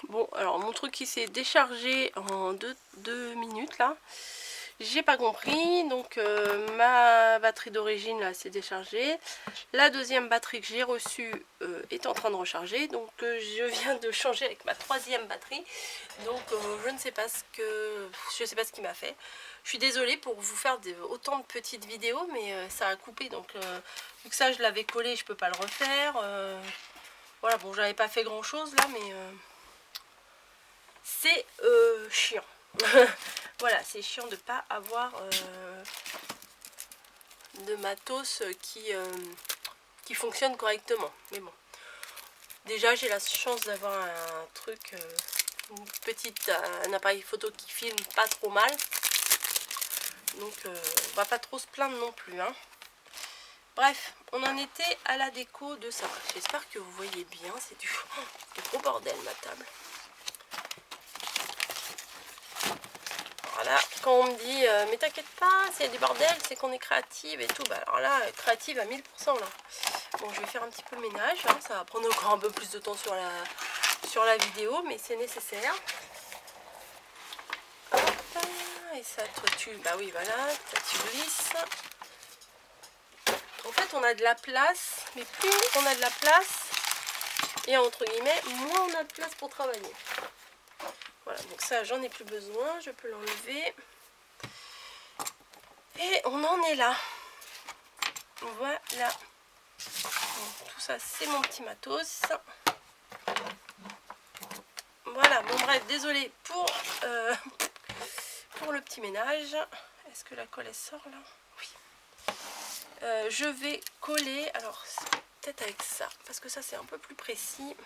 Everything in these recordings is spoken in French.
Bon, alors mon truc qui s'est déchargé en 2 minutes là. J'ai pas compris, donc ma batterie d'origine là s'est déchargée. La deuxième batterie que j'ai reçue est en train de recharger, donc je viens de changer avec ma troisième batterie. Donc je ne sais pas ce qui m'a fait. Je suis désolée pour vous faire autant de petites vidéos, mais ça a coupé, donc vu que ça je l'avais collé, je peux pas le refaire. Voilà, bon, j'avais pas fait grand chose là, mais c'est chiant. Voilà, c'est chiant de pas avoir de matos qui fonctionne correctement. Mais bon, déjà j'ai la chance d'avoir un truc, un appareil photo qui filme pas trop mal. Donc on va pas trop se plaindre non plus, hein. Bref, on en était à la déco de ça. J'espère que vous voyez bien, c'est du gros bordel ma table. Voilà, quand on me dit mais t'inquiète pas, s'il y a du bordel, c'est qu'on est créative et tout. Bah alors là, créative à 1000% là. Bon, je vais faire un petit peu le ménage, hein. Ça va prendre encore un peu plus de temps sur la vidéo, mais c'est nécessaire. Hop, et ça, toi tu... Bah oui, voilà, toi tu glisses. En fait, on a de la place, mais plus on a de la place, et entre guillemets, moins on a de place pour travailler. Voilà, donc ça, j'en ai plus besoin, je peux l'enlever. Et on en est là. Voilà. Bon, tout ça, c'est mon petit matos. Voilà, bon bref, désolé pour le petit ménage. Est-ce que la colle elle sort là? Oui. Je vais coller, alors peut-être avec ça, parce que ça c'est un peu plus précis.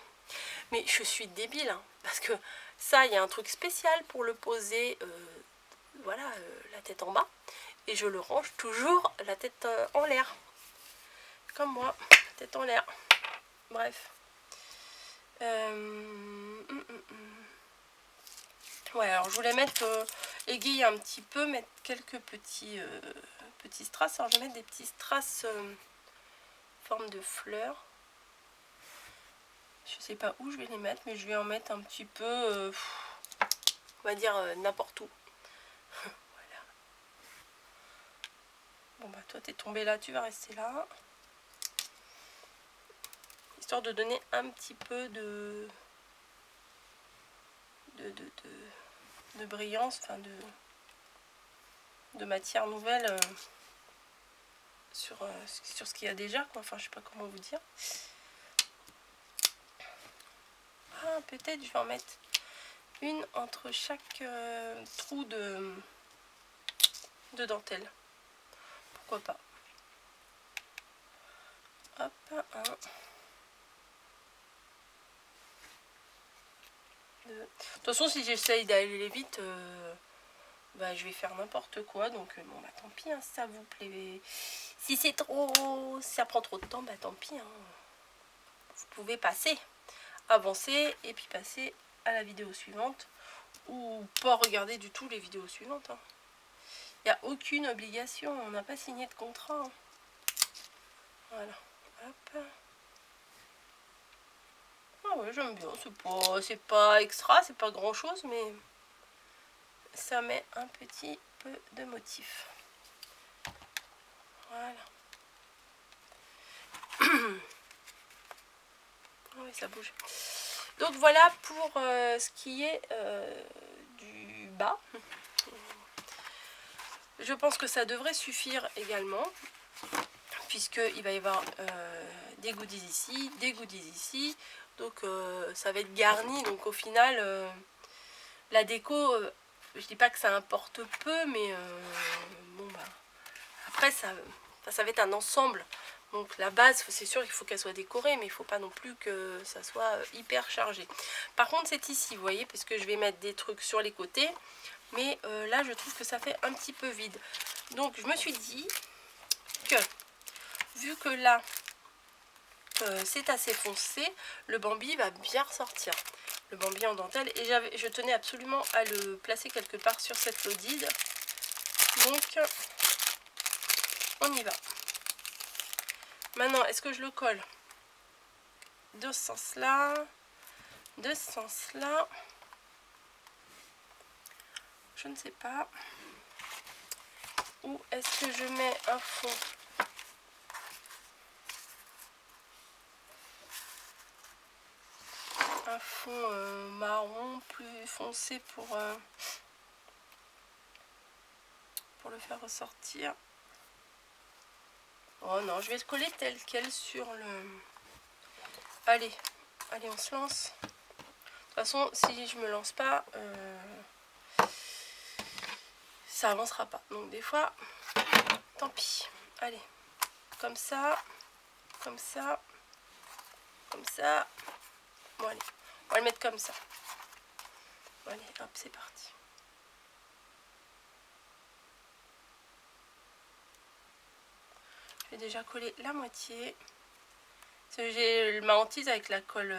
Mais je suis débile, hein, parce que ça, il y a un truc spécial pour le poser, voilà, la tête en bas. Et je le range toujours la tête en l'air. Comme moi, tête en l'air. Bref. Ouais, alors je voulais mettre aiguille un petit peu, mettre quelques petits strass. Alors je vais mettre des petits strass forme de fleurs. Je sais pas où je vais les mettre, mais je vais en mettre un petit peu, on va dire n'importe où. Voilà. Bon bah toi t'es tombé là, tu vas rester là. Histoire de donner un petit peu de brillance, enfin de matière nouvelle sur ce qu'il y a déjà, quoi. Enfin je sais pas comment vous dire. Ah, peut-être je vais en mettre une entre chaque trou de dentelle. Pourquoi pas. Hop, un, deux. De toute façon, si j'essaye d'aller vite, bah, je vais faire n'importe quoi. Donc, bon, bah, tant pis, hein, si ça vous plaît. Si c'est trop... Si ça prend trop de temps, bah, tant pis. Hein. Vous pouvez passer, avancer et puis passer à la vidéo suivante. Ou pas regarder du tout les vidéos suivantes. Hein. Il n'y a aucune obligation. On n'a pas signé de contrat. Hein. Voilà. Hop. Ah ouais, j'aime bien. C'est pas extra, c'est pas grand chose, mais ça met un petit peu de motif. Voilà. Ah oui, ça bouge. Donc voilà pour ce qui est du bas. Je pense que ça devrait suffire également, puisqu'il va y avoir des goodies ici, des goodies ici. Donc ça va être garni. Donc au final, la déco, je dis pas que ça importe peu, mais bon bah après ça va être un ensemble. Donc la base, c'est sûr qu'il faut qu'elle soit décorée, mais il ne faut pas non plus que ça soit hyper chargé. Par contre, c'est ici, vous voyez, parce que je vais mettre des trucs sur les côtés. Mais là, je trouve que ça fait un petit peu vide. Donc, je me suis dit que, vu que là, c'est assez foncé, le Bambi va bien ressortir. Le Bambi en dentelle. Et je tenais absolument à le placer quelque part sur cette lodide. Donc, on y va. Maintenant, est-ce que je le colle de ce sens-là? de ce sens-là. Je ne sais pas. Où est-ce que je mets un fond? Un fond marron plus foncé pour le faire ressortir. Oh non, je vais le coller tel quel sur le... Allez, on se lance. De toute façon, si je me lance pas, ça avancera pas. Donc des fois, tant pis. Allez, comme ça, comme ça, comme ça. Bon allez, on va le mettre comme ça. Bon, allez, hop, c'est parti. Je vais déjà coller la moitié. J'ai ma hantise avec la colle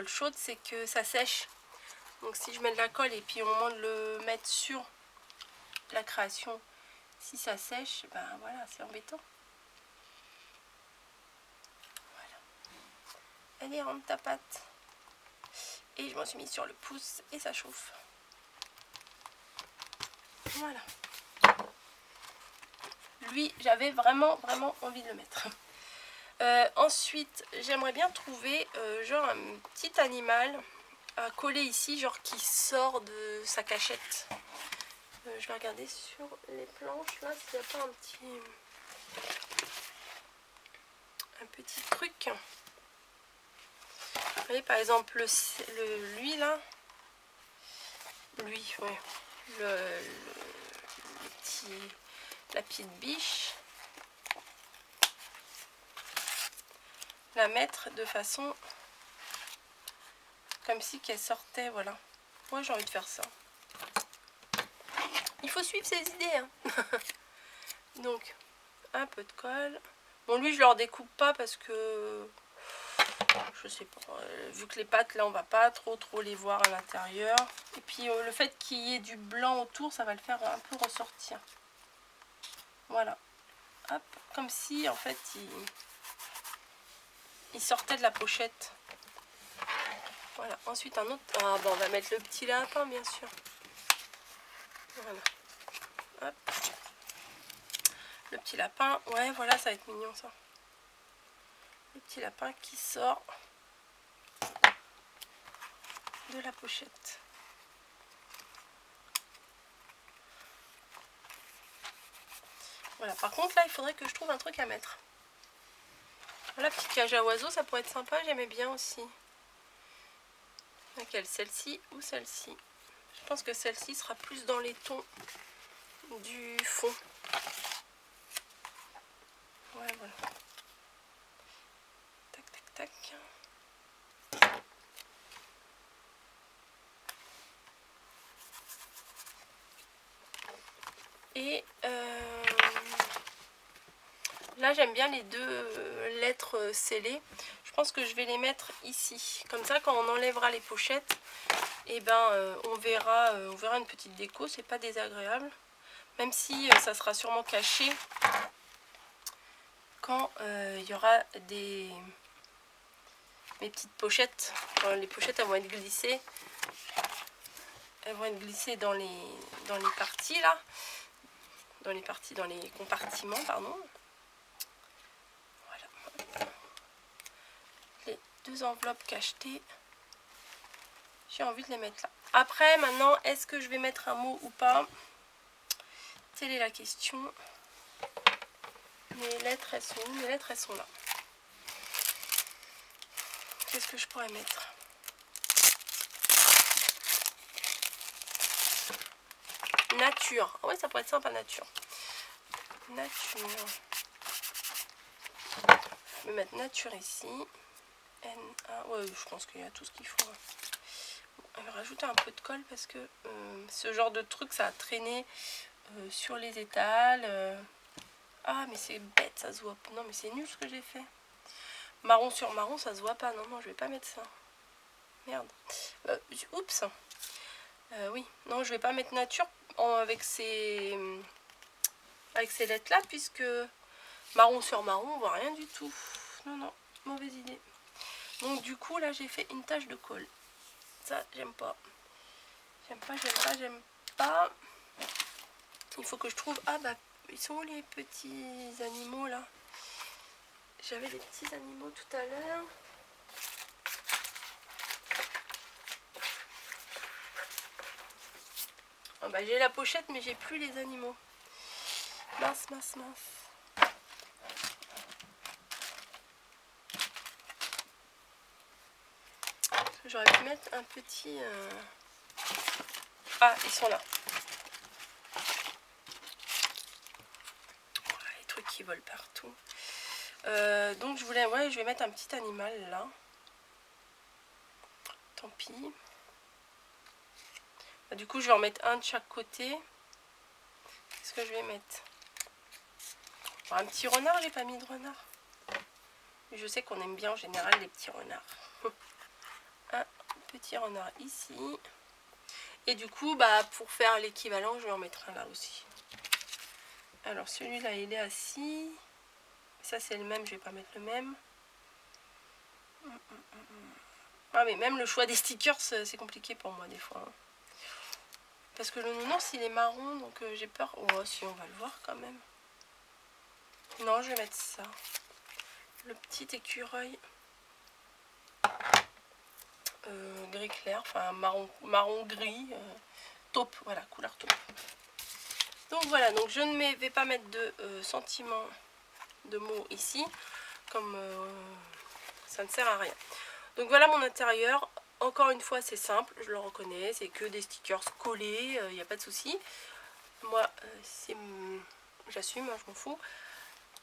chaude, c'est que ça sèche. Donc si je mets de la colle et puis au moment de le mettre sur la création, si ça sèche, ben voilà, c'est embêtant. Voilà. Allez, rentre ta pâte. Et je m'en suis mis sur le pouce et ça chauffe. Voilà. Lui, j'avais vraiment envie de le mettre. Ensuite, j'aimerais bien trouver genre un petit animal à coller ici, genre qui sort de sa cachette. Je vais regarder sur les planches là s'il n'y a pas un petit truc. Vous voyez, par exemple lui là, lui, ouais, la petite biche, la mettre de façon comme si qu'elle sortait, voilà. Moi j'ai envie de faire ça. Il faut suivre ses idées, hein. Donc un peu de colle. Bon, lui je le redécoupe pas parce que je sais pas, vu que les pâtes là on va pas trop les voir à l'intérieur, et puis le fait qu'il y ait du blanc autour, ça va le faire un peu ressortir. Voilà, hop, comme si en fait il sortait de la pochette. Voilà, ensuite un autre. Ah bon, on va mettre le petit lapin bien sûr. Voilà, hop, le petit lapin, ouais voilà, ça va être mignon ça. Le petit lapin qui sort de la pochette. Voilà, par contre là il faudrait que je trouve un truc à mettre. Voilà, petite cage à oiseaux, ça pourrait être sympa, j'aimais bien aussi. Laquelle, celle-ci ou celle-ci? Je pense que celle-ci sera plus dans les tons du fond. Ouais, voilà. Tac, tac, tac. Et là, j'aime bien les deux lettres scellées. Je pense que je vais les mettre ici. Comme ça, quand on enlèvera les pochettes, et ben, on verra une petite déco. C'est pas désagréable. Même si ça sera sûrement caché quand il y aura mes petites pochettes. Enfin, les pochettes, elles vont être glissées. Elles vont être glissées dans les parties là. Dans les compartiments, pardon. Voilà. Les deux enveloppes cachetées. J'ai envie de les mettre là. Après, maintenant, est-ce que je vais mettre un mot ou pas? Telle est la question. Mes lettres, elles sont où? Mes lettres, elles sont là. Qu'est-ce que je pourrais mettre? Nature. Ah ouais, ça pourrait être sympa, nature. Nature. Je vais mettre nature ici. N-A. Ouais, je pense qu'il y a tout ce qu'il faut. On va rajouter un peu de colle parce que ce genre de truc, ça a traîné sur les étals. Ah, mais c'est bête, ça se voit pas. Non, mais c'est nul ce que j'ai fait. Marron sur marron, ça se voit pas. Non, je vais pas mettre ça. Merde. Oups. Oui, non, je vais pas mettre nature avec ces lettres là, puisque marron sur marron, on voit rien du tout. Non, mauvaise idée. Donc du coup là j'ai fait une tache de colle. Ça j'aime pas. J'aime pas. Il faut que je trouve... Ah bah ils sont où les petits animaux là? J'avais des petits animaux tout à l'heure. Ah bah j'ai la pochette mais j'ai plus les animaux. Mince. J'aurais pu mettre un petit... Ah, ils sont là. Oh, les trucs qui volent partout. Donc je voulais... Ouais, je vais mettre un petit animal là. Tant pis. Bah, du coup, je vais en mettre un de chaque côté. Qu'est-ce que je vais mettre? Bon, un petit renard, j'ai pas mis de renard. Je sais qu'on aime bien en général les petits renards. Un petit renard ici. Et du coup, bah, pour faire l'équivalent, je vais en mettre un là aussi. Alors celui-là, il est assis. Ça, c'est le même, je vais pas mettre le même. Ah, mais même le choix des stickers, c'est compliqué pour moi des fois. Hein. Parce que le nounours, il est marron, donc j'ai peur. Oh, si, on va le voir quand même. Non, je vais mettre ça. Le petit écureuil. Gris clair, enfin marron gris. Taupe, voilà, couleur taupe. Donc voilà, donc je ne vais pas mettre de sentiments de mots ici, comme ça ne sert à rien. Donc voilà mon intérieur. Encore une fois, c'est simple, je le reconnais, c'est que des stickers collés, il n'y a pas de souci. Moi, j'assume, hein, je m'en fous.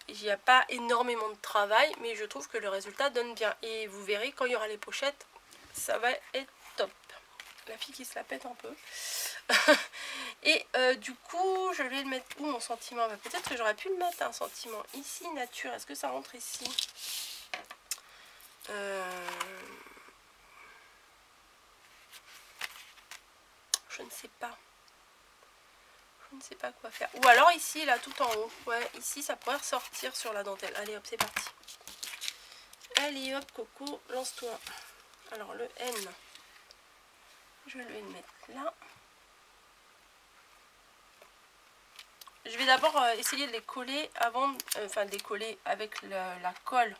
Il n'y a pas énormément de travail, mais je trouve que le résultat donne bien. Et vous verrez, quand il y aura les pochettes, ça va être top. La fille qui se la pète un peu. Et du coup, je vais le mettre où mon sentiment? Bah, peut-être que j'aurais pu le mettre un sentiment ici, nature. Est-ce que ça rentre ici? Je ne sais pas. Je ne sais pas quoi faire. Ou alors ici, là, tout en haut. Ouais, ici, ça pourrait ressortir sur la dentelle. Allez, hop, c'est parti. Allez, hop, Coco, lance-toi. Alors, le N, je vais le mettre là. Je vais d'abord essayer de les coller avant, enfin de les coller avec la colle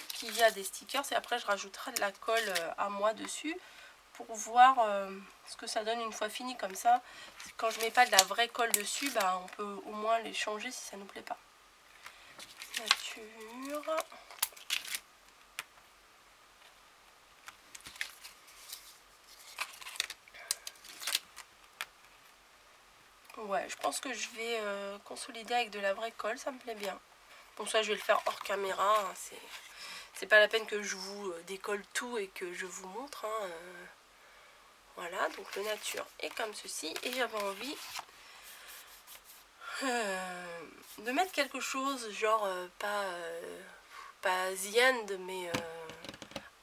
qu'il y a des stickers. Et après, je rajouterai de la colle à moi dessus pour voir ce que ça donne une fois fini. Comme ça, quand je mets pas de la vraie colle dessus, bah, on peut au moins les changer si ça nous plaît pas. Nature. Ouais, je pense que je vais consolider avec de la vraie colle, ça me plaît bien. Bon, ça, je vais le faire hors caméra. Hein, c'est pas la peine que je vous décolle tout et que je vous montre. Hein, voilà, donc le nature est comme ceci. Et j'avais envie de mettre quelque chose, genre pas the end, mais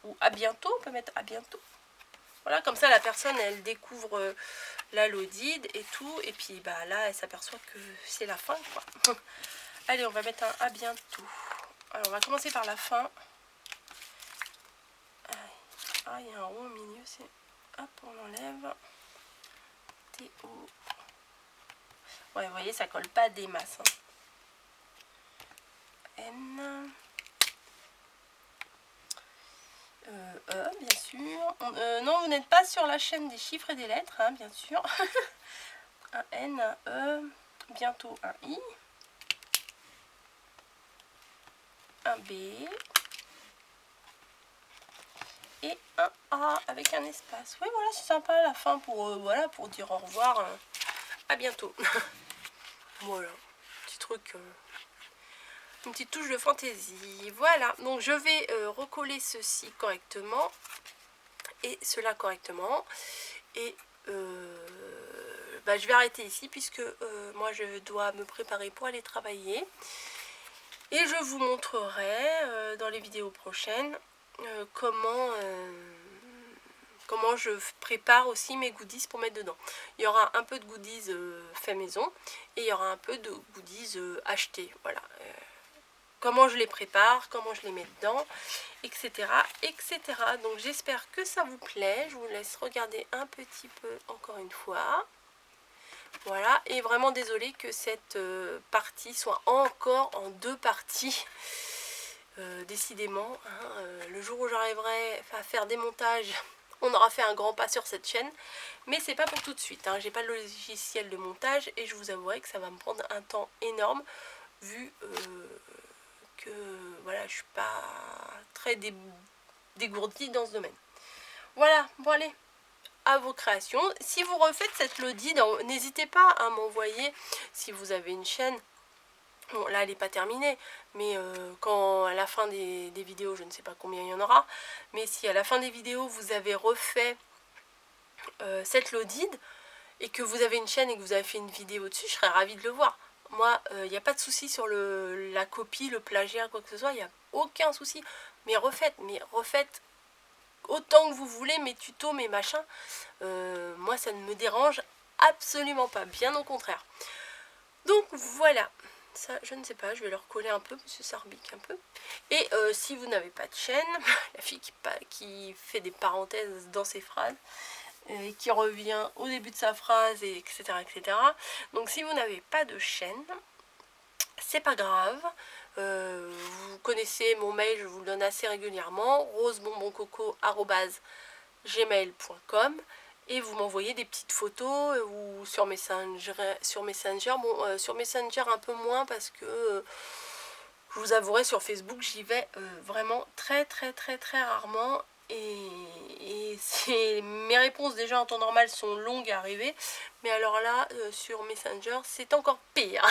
ou à bientôt. On peut mettre à bientôt. Voilà, comme ça la personne elle découvre la Lodide et tout. Et puis bah là elle s'aperçoit que c'est la fin quoi. Allez, on va mettre un à bientôt. Alors on va commencer par la fin. Ah, il y a un rond au milieu, c'est... Hop, on enlève. T-O. Ouais, vous voyez, ça colle pas des masses. Hein. N. Bien sûr. Non, vous n'êtes pas sur la chaîne des chiffres et des lettres, hein, bien sûr. Un N, un E. Bientôt un I. Un B. Et un A avec un espace. Oui, voilà, c'est sympa à la fin pour, voilà, pour dire au revoir. À bientôt. Voilà, petit truc, une petite touche de fantaisie. Voilà, donc je vais recoller ceci correctement et cela correctement. Et bah, je vais arrêter ici puisque moi je dois me préparer pour aller travailler. Et je vous montrerai dans les vidéos prochaines comment je prépare aussi mes goodies pour mettre dedans. Il y aura un peu de goodies fait maison et il y aura un peu de goodies achetés. Voilà. comment je les prépare, comment je les mets dedans, etc. etc. Donc j'espère que ça vous plaît. Je vous laisse regarder un petit peu encore une fois. Voilà, et vraiment désolée que cette partie soit encore en 2 parties. Décidément, hein, le jour où j'arriverai à faire des montages, on aura fait un grand pas sur cette chaîne. Mais c'est pas pour tout de suite, hein. J'ai pas le logiciel de montage et je vous avouerai que ça va me prendre un temps énorme vu que voilà, je suis pas très dégourdie dans ce domaine. Voilà, bon allez, à vos créations. Si vous refaites cette Lodi, n'hésitez pas à m'envoyer si vous avez une chaîne. Bon, là, elle n'est pas terminée, mais quand à la fin des vidéos, je ne sais pas combien il y en aura, mais si à la fin des vidéos, vous avez refait cette Lodide et que vous avez une chaîne et que vous avez fait une vidéo dessus, je serais ravie de le voir. Moi, il n'y a pas de souci sur la copie, le plagiat, quoi que ce soit, il n'y a aucun souci. Mais refaites autant que vous voulez, mes tutos, mes machins. Moi, ça ne me dérange absolument pas, bien au contraire. Donc voilà, ça je ne sais pas, je vais leur coller un peu parce que ça rebique un peu. Et si vous n'avez pas de chaîne, la fille qui fait des parenthèses dans ses phrases, et qui revient au début de sa phrase, et etc. etc. Donc si vous n'avez pas de chaîne, c'est pas grave. Vous connaissez mon mail, je vous le donne assez régulièrement, rosebonboncoco@gmail.com, et vous m'envoyez des petites photos ou sur Messenger. Bon, sur Messenger un peu moins parce que je vous avouerai, sur Facebook j'y vais vraiment très rarement, et mes réponses déjà en temps normal sont longues à arriver, mais alors là sur Messenger c'est encore pire.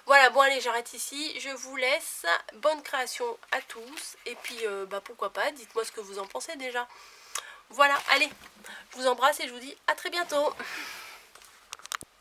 Voilà, bon allez, j'arrête ici, je vous laisse, bonne création à tous, et puis pourquoi pas, dites-moi ce que vous en pensez déjà. Voilà, allez, je vous embrasse et je vous dis à très bientôt.